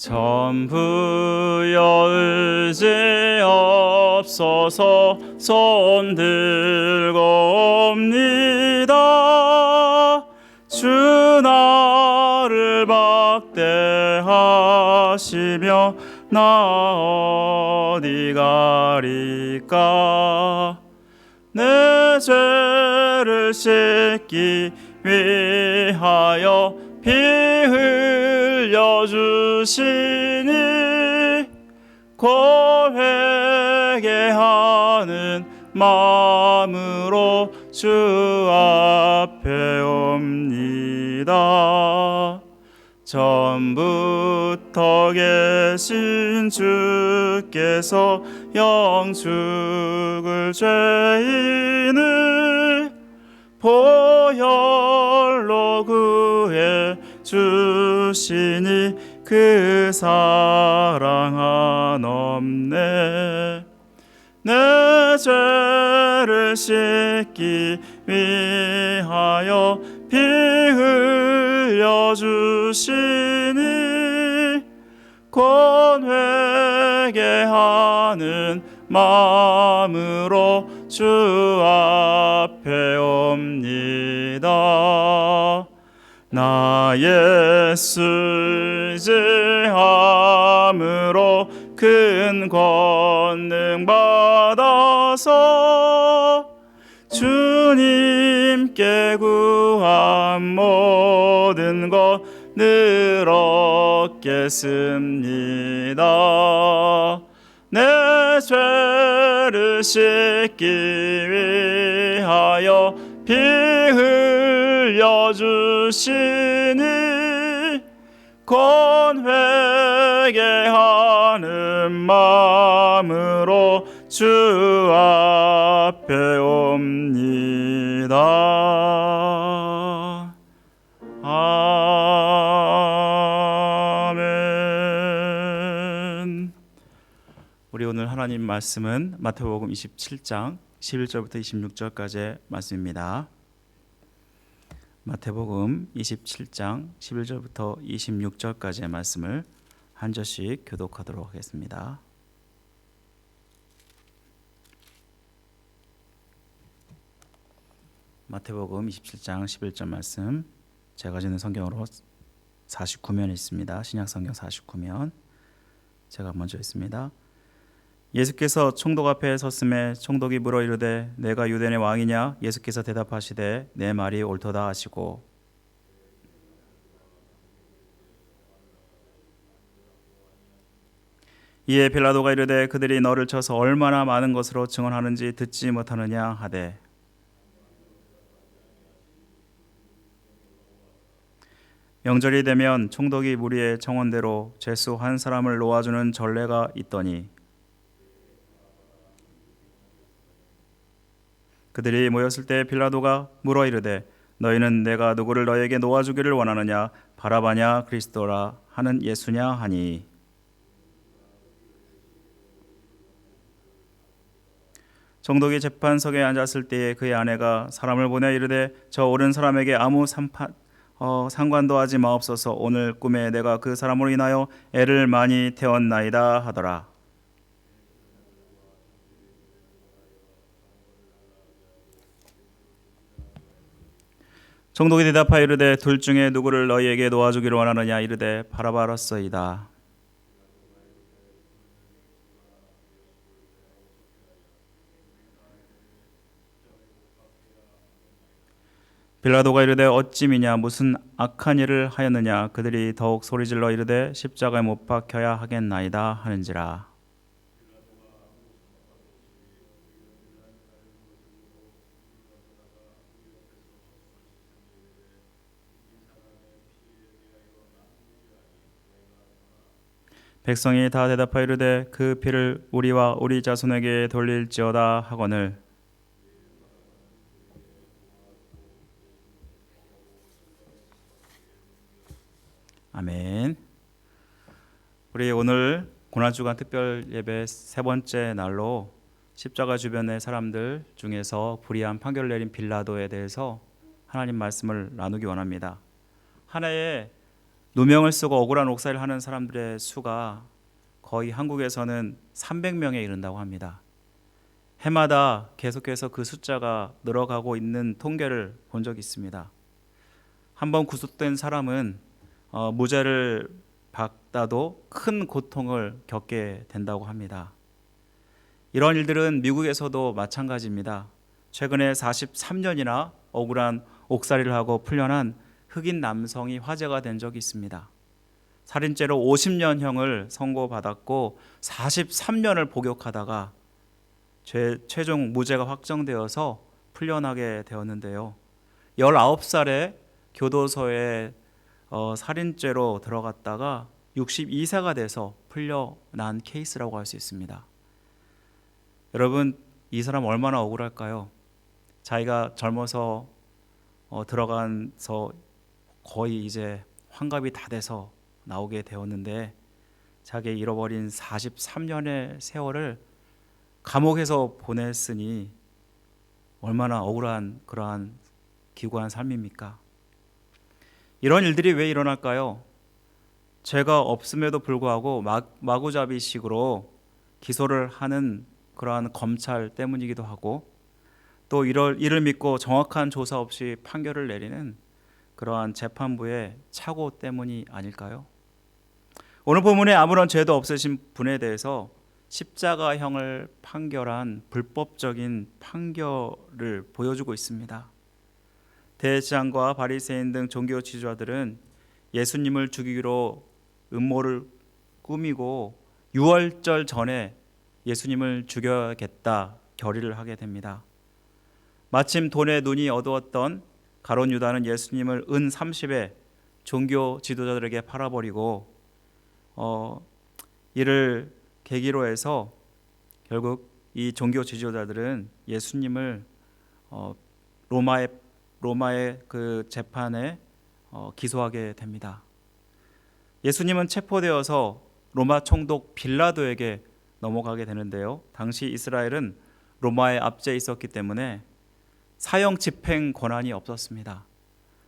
전부 여의지옵소서. 손 들고 옵니다. 주 나를 박대하시며 나 어디 가리까. 내 죄를 씻기 위하여 피 흘려 주시니 고회개하는 마음으로 주 앞에 옵니다. 전부터 계신 주께서 영죽을 죄인을 보혈로 구해 주시니 그 사랑 한없네. 내 죄를 씻기 위하여 피 흘려 주시니 권회개하는 마음으로 주 앞에 옵니다. 나 예수 의지함으로 큰 권능 받아서 주님께 구한 모든 것 늘 얻겠습니다. 내 죄를 씻기 위하여 피 흘려 주시니 권회개하는 마음으로 주 앞에 옵니다. 아멘. 우리 오늘 하나님 말씀은 마태복음 27장 11절부터 26절까지의 말씀입니다. 마태복음 27장 11절부터 26절까지의 말씀을 한 절씩 교독하도록 하겠습니다. 마태복음 27장 11절 말씀, 제가 가지고 있는 성경으로 49면에 있습니다. 신약성경 49면. 제가 먼저 있습니다. 예수께서 총독 앞에 섰음에 총독이 물어 이르되 내가 유대인의 왕이냐? 예수께서 대답하시되 내 말이 옳도다 하시고, 이에 빌라도가 이르되 그들이 너를 쳐서 얼마나 많은 것으로 증언하는지 듣지 못하느냐 하되, 명절이 되면 총독이 무리의 청원대로 죄수 한 사람을 놓아주는 전례가 있더니 그들이 모였을 때 빌라도가 물어 이르되 너희는 내가 누구를 너에게 놓아주기를 원하느냐? 바라바냐 그리스도라 하는 예수냐 하니, 총독이 재판석에 앉았을 때에 그의 아내가 사람을 보내 이르되 저 옳은 사람에게 아무 상관도 하지 마옵소서. 오늘 꿈에 내가 그 사람으로 인하여 애를 많이 태웠나이다 하더라. 총독이 대답하여 이르되 둘 중에 누구를 너희에게 놓아주기를 원하느냐? 이르되 바라바였소이다. 빌라도가 이르되 어찌미냐? 무슨 악한 일을 하였느냐? 그들이 더욱 소리질러 이르되 십자가에 못 박혀야 하겠나이다 하는지라. 백성이 다 대답하여 이르되 그 피를 우리와 우리 자손에게 돌릴지어다 하거늘, 아멘. 우리 오늘 고난주간 특별 예배 세 번째 날로 십자가 주변의 사람들 중에서 불의한 판결을 내린 빌라도에 대해서 하나님 말씀을 나누기 원합니다. 한 해에 누명을 쓰고 억울한 옥살이를 하는 사람들의 수가 거의 한국에서는 300명에 이른다고 합니다. 해마다 계속해서 그 숫자가 늘어가고 있는 통계를 본 적이 있습니다. 한번 구속된 사람은 무죄를 받아도 큰 고통을 겪게 된다고 합니다. 이런 일들은 미국에서도 마찬가지입니다. 최근에 43년이나 억울한 옥살이를 하고 풀려난 흑인 남성이 화제가 된 적이 있습니다. 살인죄로 50년형을 선고받았고 43년을 복역하다가 최종 무죄가 확정되어서 풀려나게 되었는데요. 19살에 교도소에 살인죄로 들어갔다가 62세가 돼서 풀려난 케이스라고 할 수 있습니다. 여러분, 이 사람 얼마나 억울할까요? 자기가 젊어서 들어가서 거의 이제 환갑이 다 돼서 나오게 되었는데 자기 잃어버린 43년의 세월을 감옥에서 보냈으니 얼마나 억울한 그러한 기구한 삶입니까? 이런 일들이 왜 일어날까요? 죄가 없음에도 불구하고 마구잡이식으로 기소를 하는 그러한 검찰 때문이기도 하고 또 이를 믿고 정확한 조사 없이 판결을 내리는 그러한 재판부의 착오 때문이 아닐까요? 오늘 본문에 아무런 죄도 없으신 분에 대해서 십자가형을 판결한 불법적인 판결을 보여주고 있습니다. 대제사장과 바리새인 등 종교 지도자들은 예수님을 죽이기로 음모를 꾸미고 유월절 전에 예수님을 죽여야겠다 결의를 하게 됩니다. 마침 돈에 눈이 어두웠던 가룟 유다는 예수님을 은 30에 종교 지도자들에게 팔아버리고 이를 계기로 해서 결국 이 종교 지도자들은 예수님을 로마의 그 재판에 기소하게 됩니다. 예수님은 체포되어서 로마 총독 빌라도에게 넘어가게 되는데요. 당시 이스라엘은 로마에 압제해 있었기 때문에 사형 집행 권한이 없었습니다.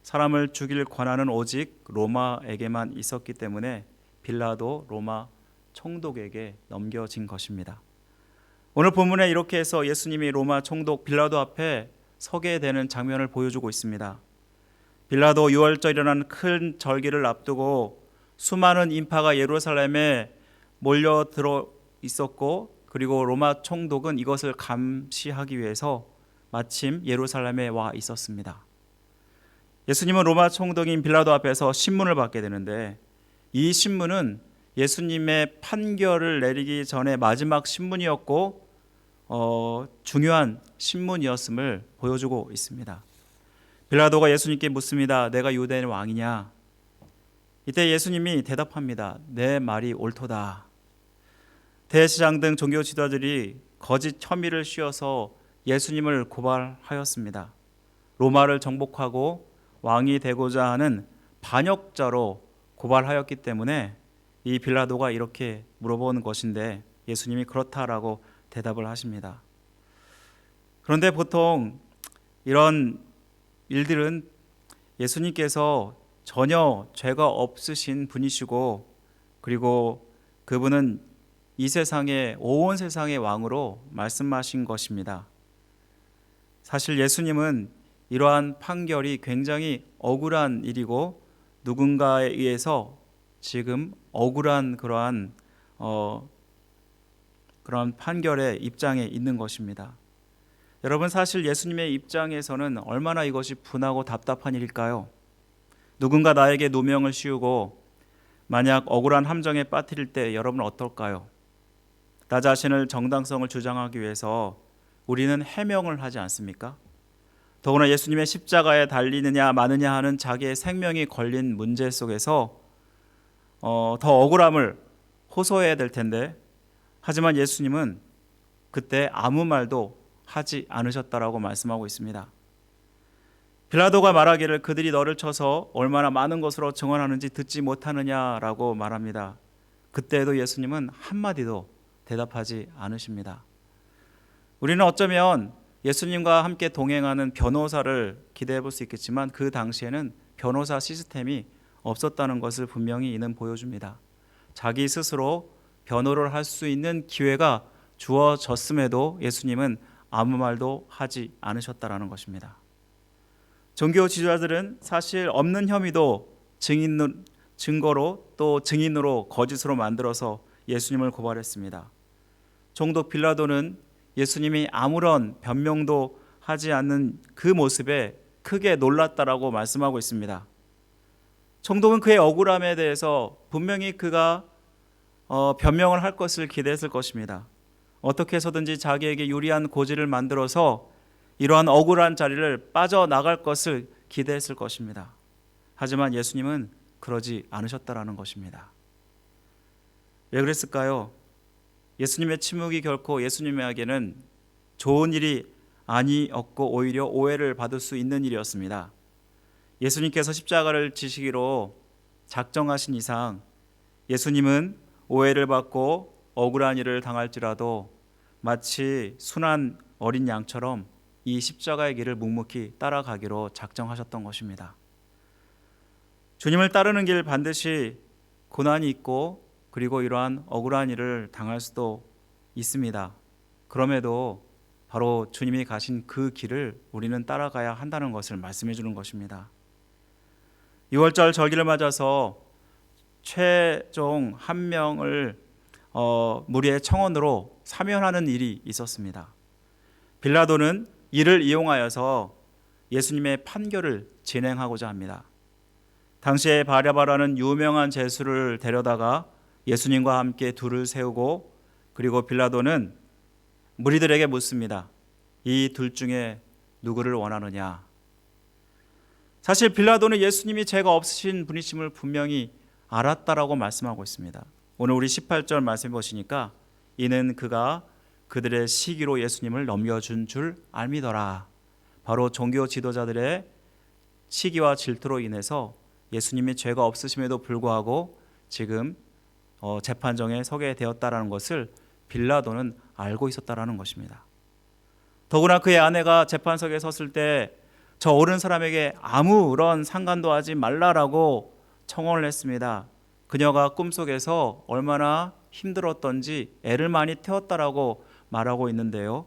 사람을 죽일 권한은 오직 로마에게만 있었기 때문에 빌라도 로마 총독에게 넘겨진 것입니다. 오늘 본문에 이렇게 해서 예수님이 로마 총독 빌라도 앞에 서게 되는 장면을 보여주고 있습니다. 빌라도 유월절이라는 큰 절기를 앞두고 수많은 인파가 예루살렘에 몰려들어 있었고 그리고 로마 총독은 이것을 감시하기 위해서 마침 예루살렘에 와 있었습니다. 예수님은 로마 총독인 빌라도 앞에서 신문을 받게 되는데 이 신문은 예수님의 판결을 내리기 전에 마지막 신문이었고 중요한 신문이었음을 보여주고 있습니다. 빌라도가 예수님께 묻습니다. 내가 유대인의 왕이냐? 이때 예수님이 대답합니다. 내 말이 옳도다. 대제사장 등 종교 지도자들이 거짓 혐의를 씌워서 예수님을 고발하였습니다. 로마를 정복하고 왕이 되고자 하는 반역자로 고발하였기 때문에 이 빌라도가 이렇게 물어보는 것인데 예수님이 그렇다라고 대답을 하십니다. 그런데 보통 이런 일들은 예수님께서 전혀 죄가 없으신 분이시고 그리고 그분은 이 세상의 온 세상의 왕으로 말씀하신 것입니다. 사실 예수님은 이러한 판결이 굉장히 억울한 일이고 누군가에 의해서 지금 억울한 그러한 판결의 입장에 있는 것입니다. 여러분, 사실 예수님의 입장에서는 얼마나 이것이 분하고 답답한 일일까요? 누군가 나에게 누명을 씌우고 만약 억울한 함정에 빠뜨릴 때 여러분은 어떨까요? 나 자신을 정당성을 주장하기 위해서 우리는 해명을 하지 않습니까? 더구나 예수님의 십자가에 달리느냐 마느냐 하는 자기의 생명이 걸린 문제 속에서 더 억울함을 호소해야 될 텐데 하지만 예수님은 그때 아무 말도 하지 않으셨다라고 말씀하고 있습니다. 빌라도가 말하기를 그들이 너를 쳐서 얼마나 많은 것으로 증언하는지 듣지 못하느냐라고 말합니다. 그때에도 예수님은 한마디도 대답하지 않으십니다. 우리는 어쩌면 예수님과 함께 동행하는 변호사를 기대해 볼 수 있겠지만 그 당시에는 변호사 시스템이 없었다는 것을 분명히 이는 보여줍니다. 자기 스스로 변호를 할 수 있는 기회가 주어졌음에도 예수님은 아무 말도 하지 않으셨다라는 것입니다. 종교 지도자들은 사실 없는 혐의도 증거로 또 증인으로 거짓으로 만들어서 예수님을 고발했습니다. 총독 빌라도는 예수님이 아무런 변명도 하지 않는 그 모습에 크게 놀랐다라고 말씀하고 있습니다. 총독은 그의 억울함에 대해서 분명히 그가 변명을 할 것을 기대했을 것입니다. 어떻게 해서든지 자기에게 유리한 고지를 만들어서 이러한 억울한 자리를 빠져나갈 것을 기대했을 것입니다. 하지만 예수님은 그러지 않으셨다라는 것입니다. 왜 그랬을까요? 예수님의 침묵이 결코 예수님에게는 좋은 일이 아니었고 오히려 오해를 받을 수 있는 일이었습니다. 예수님께서 십자가를 지시기로 작정하신 이상 예수님은 오해를 받고 억울한 일을 당할지라도 마치 순한 어린 양처럼 이 십자가의 길을 묵묵히 따라가기로 작정하셨던 것입니다. 주님을 따르는 길 반드시 고난이 있고 그리고 이러한 억울한 일을 당할 수도 있습니다. 그럼에도 바로 주님이 가신 그 길을 우리는 따라가야 한다는 것을 말씀해 주는 것입니다. 6월절 절기를 맞아서 최종 한 명을 무리의 청원으로 사면하는 일이 있었습니다. 빌라도는 이를 이용하여서 예수님의 판결을 진행하고자 합니다. 당시에 바랴바라는 유명한 죄수를 데려다가 예수님과 함께 둘을 세우고 그리고 빌라도는 무리들에게 묻습니다. 이 둘 중에 누구를 원하느냐? 사실 빌라도는 예수님이 죄가 없으신 분이심을 분명히 알았다라고 말씀하고 있습니다. 오늘 우리 18절 말씀 보시니까 이는 그가 그들의 시기로 예수님을 넘겨준 줄 알미더라. 바로 종교 지도자들의 시기와 질투로 인해서 예수님이 죄가 없으심에도 불구하고 지금 재판정에 서게 되었다라는 것을 빌라도는 알고 있었다라는 것입니다. 더구나 그의 아내가 재판석에 섰을 때 저 옳은 사람에게 아무런 상관도 하지 말라라고 청원을 했습니다. 그녀가 꿈속에서 얼마나 힘들었던지 애를 많이 태웠다라고 말하고 있는데요.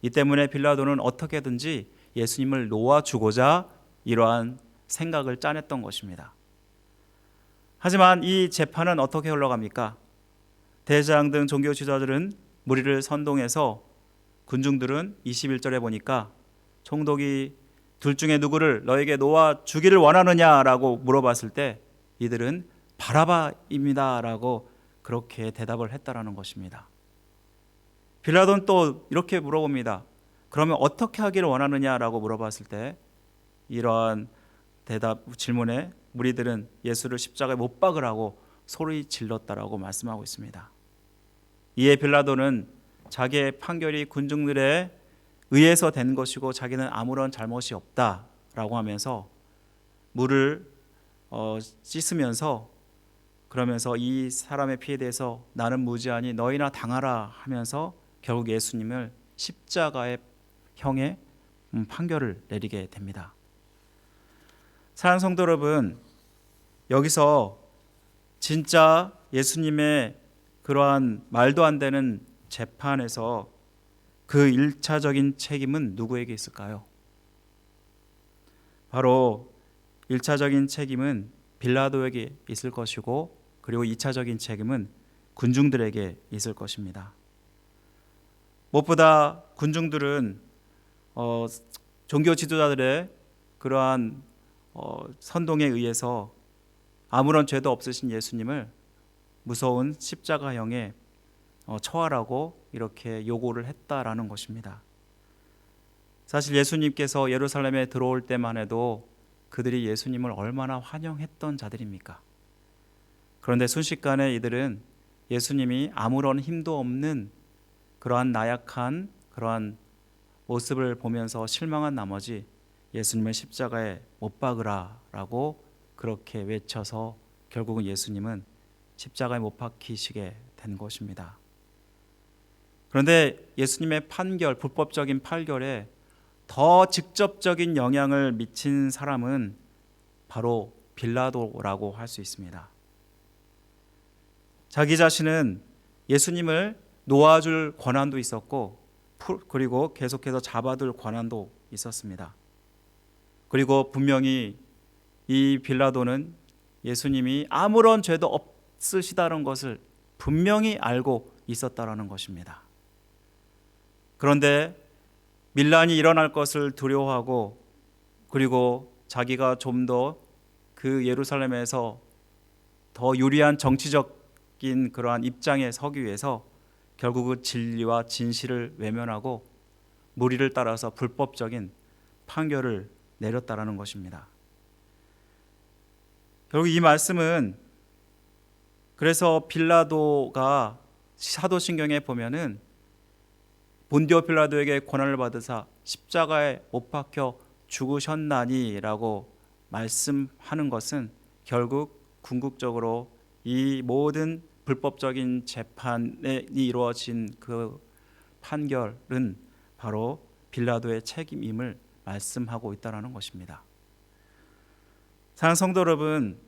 이 때문에 빌라도는 어떻게든지 예수님을 놓아주고자 이러한 생각을 짜냈던 것입니다. 하지만 이 재판은 어떻게 흘러갑니까? 대제사장 등 종교 지도자들은 무리를 선동해서 군중들은 21절에 보니까 총독이 둘 중에 누구를 너에게 놓아 주기를 원하느냐라고 물어봤을 때 이들은 바라바입니다라고 그렇게 대답을 했다라는 것입니다. 빌라도는 또 이렇게 물어봅니다. 그러면 어떻게 하기를 원하느냐라고 물어봤을 때 이러한 질문에 무리들은 예수를 십자가에 못 박으라고 소리 질렀다라고 말씀하고 있습니다. 이에 빌라도는 자기의 판결이 군중들의 의해서 된 것이고 자기는 아무런 잘못이 없다라고 하면서 물을 씻으면서 그러면서 이 사람의 피에 대해서 나는 무죄하니 너희나 당하라 하면서 결국 예수님을 십자가의 형의 판결을 내리게 됩니다. 사랑하는 성도 여러분, 여기서 진짜 예수님의 그러한 말도 안 되는 재판에서 그 1차적인 책임은 누구에게 있을까요? 바로 1차적인 책임은 빌라도에게 있을 것이고 그리고 2차적인 책임은 군중들에게 있을 것입니다. 무엇보다 군중들은 종교 지도자들의 그러한 선동에 의해서 아무런 죄도 없으신 예수님을 무서운 십자가형에 처하라고 이렇게 요구를 했다라는 것입니다. 사실 예수님께서 예루살렘에 들어올 때만 해도 그들이 예수님을 얼마나 환영했던 자들입니까? 그런데 순식간에 이들은 예수님이 아무런 힘도 없는 그러한 나약한 그러한 모습을 보면서 실망한 나머지 예수님을 십자가에 못 박으라라고 그렇게 외쳐서 결국은 예수님은 십자가에 못 박히시게 된 것입니다. 그런데 예수님의 판결, 불법적인 판결에 더 직접적인 영향을 미친 사람은 바로 빌라도라고 할 수 있습니다. 자기 자신은 예수님을 놓아줄 권한도 있었고 그리고 계속해서 잡아둘 권한도 있었습니다. 그리고 분명히 이 빌라도는 예수님이 아무런 죄도 없으시다는 것을 분명히 알고 있었다라는 것입니다. 그런데 밀란이 일어날 것을 두려워하고 그리고 자기가 좀 더 그 예루살렘에서 더 유리한 정치적인 그러한 입장에 서기 위해서 결국은 진리와 진실을 외면하고 무리를 따라서 불법적인 판결을 내렸다라는 것입니다. 결국 이 말씀은 그래서 빌라도가 사도신경에 보면은 본디오 빌라도에게 고난을 받으사 십자가에 못 박혀 죽으셨나니라고 말씀하는 것은 결국 궁극적으로 이 모든 불법적인 재판이 이루어진 그 판결은 바로 빌라도의 책임임을 말씀하고 있다는 것입니다. 사랑하는 성도 여러분,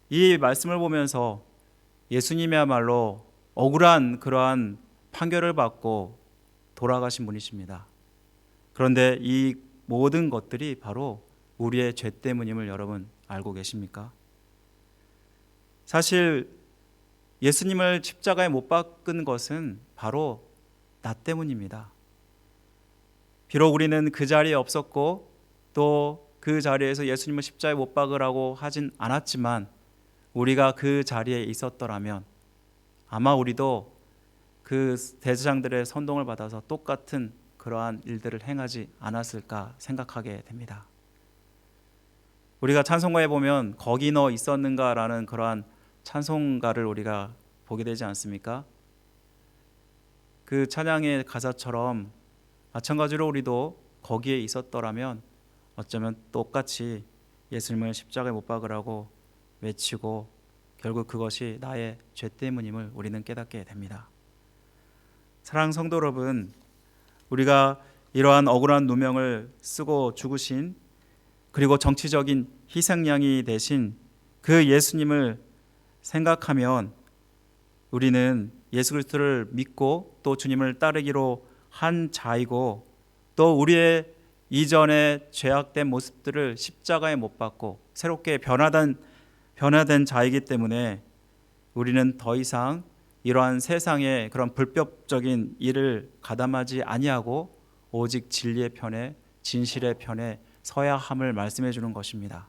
이 말씀을 보면서 예수님이야말로 억울한 그러한 판결을 받고 돌아가신 분이십니다. 그런데 이 모든 것들이 바로 우리의 죄 때문임을 여러분 알고 계십니까? 사실 예수님을 십자가에 못 박은 것은 바로 나 때문입니다. 비록 우리는 그 자리에 없었고 또 그 자리에서 예수님을 십자가에 못 박으라고 하진 않았지만 우리가 그 자리에 있었더라면 아마 우리도 그 대제사장들의 선동을 받아서 똑같은 그러한 일들을 행하지 않았을까 생각하게 됩니다. 우리가 찬송가에 보면 거기 너 있었는가라는 그러한 찬송가를 우리가 보게 되지 않습니까? 그 찬양의 가사처럼 마찬가지로 우리도 거기에 있었더라면 어쩌면 똑같이 예수님을 십자가에 못 박으라고 외치고 결국 그것이 나의 죄 때문임을 우리는 깨닫게 됩니다. 사랑하는 성도 여러분, 우리가 이러한 억울한 누명을 쓰고 죽으신 그리고 정치적인 희생양이 되신 그 예수님을 생각하면 우리는 예수 그리스도를 믿고 또 주님을 따르기로 한 자이고 또 우리의 이전의 죄악된 모습들을 십자가에 못 박고 새롭게 변화된 자이기 때문에 우리는 더 이상 이러한 세상의 그런 불법적인 일을 가담하지 아니하고 오직 진리의 편에 진실의 편에 서야 함을 말씀해 주는 것입니다.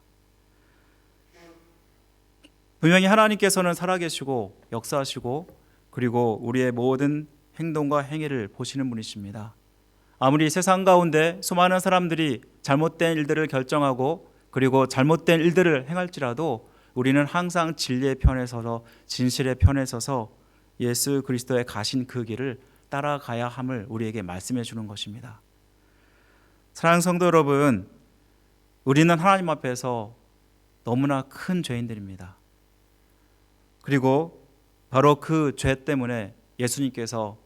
분명히 하나님께서는 살아계시고 역사하시고 그리고 우리의 모든 행동과 행위를 보시는 분이십니다. 아무리 세상 가운데 수많은 사람들이 잘못된 일들을 결정하고 그리고 잘못된 일들을 행할지라도 우리는 항상 진리의 편에 서서 진실의 편에 서서 예수 그리스도의 가신 그 길을 따라가야 함을 우리에게 말씀해 주는 것입니다. 사랑하는 성도 여러분, 우리는 하나님 앞에서 너무나 큰 죄인들입니다. 그리고 바로 그 죄 때문에 예수님께서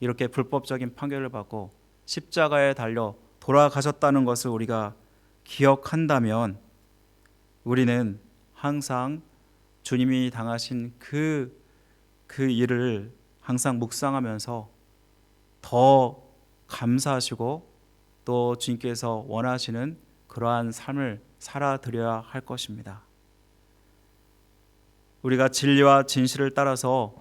이렇게 불법적인 판결을 받고 십자가에 달려 돌아가셨다는 것을 우리가 기억한다면 우리는 항상 주님이 당하신 그 일을 항상 묵상하면서 더 감사하시고 또 주님께서 원하시는 그러한 삶을 살아드려야 할 것입니다. 우리가 진리와 진실을 따라서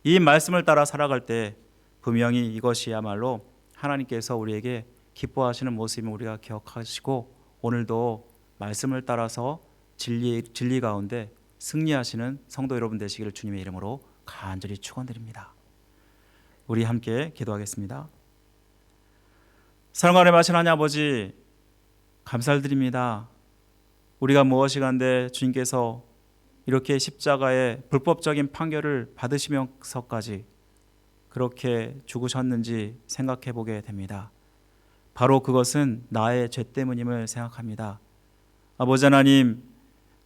이 말씀을 따라 살아갈 때 분명히 이것이야말로 하나님께서 우리에게 기뻐하시는 모습임을 우리가 기억하시고 오늘도 말씀을 따라서 진리 가운데 승리하시는 성도 여러분 되시기를 주님의 이름으로 간절히 축원드립니다. 우리 함께 기도하겠습니다. 사랑하는 하나님 하나님 아버지, 감사를 드립니다. 우리가 무엇이간데 주님께서 이렇게 십자가에 불법적인 판결을 받으시면서까지 그렇게 죽으셨는지 생각해 보게 됩니다. 바로 그것은 나의 죄 때문임을 생각합니다. 아버지 하나님,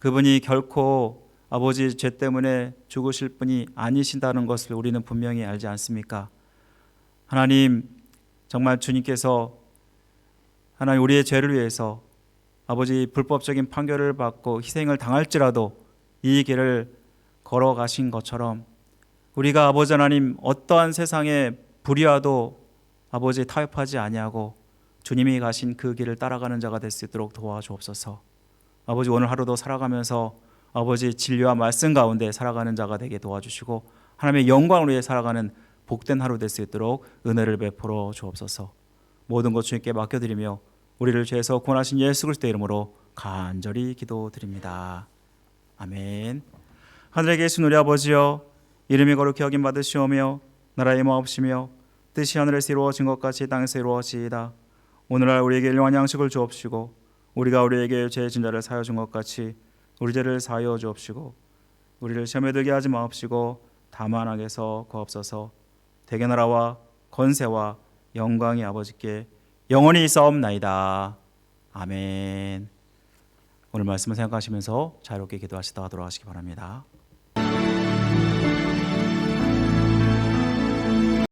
그분이 결코 아버지 죄 때문에 죽으실 분이 아니신다는 것을 우리는 분명히 알지 않습니까? 하나님, 정말 주님께서 하나님 우리의 죄를 위해서 아버지 불법적인 판결을 받고 희생을 당할지라도 이 길을 걸어가신 것처럼 우리가 아버지 하나님 어떠한 세상의 불의와도 아버지 타협하지 아니하고 주님이 가신 그 길을 따라가는 자가 될 수 있도록 도와주옵소서. 아버지 오늘 하루도 살아가면서 아버지 진리와 말씀 가운데 살아가는 자가 되게 도와주시고 하나님의 영광을 위해 살아가는 복된 하루 될 수 있도록 은혜를 베풀어 주옵소서. 모든 것 주님께 맡겨드리며 우리를 죄에서 구원하신 예수 그리스도의 이름으로 간절히 기도드립니다. 아멘. 하늘에 계신 우리 아버지여, 이름이 거룩히 여김 받으시오며 나라의 임하옵시며 뜻이 하늘에서 이루어진 것 같이 땅에서 이루어지이다. 오늘날 우리에게 일용할 양식을 주옵시고 우리가 우리에게 죄 진 자를 사하여 준 것 같이 우리 죄를 사하여 주옵시고 우리를 시험에 들게 하지 마옵시고 다만 악에서 구하옵소서. 대개 나라와 권세와 영광이 아버지께 영원히 있사옵나이다. 아멘. 오늘 말씀을 생각하시면서 자유롭게 기도하시다 돌아가시기 바랍니다.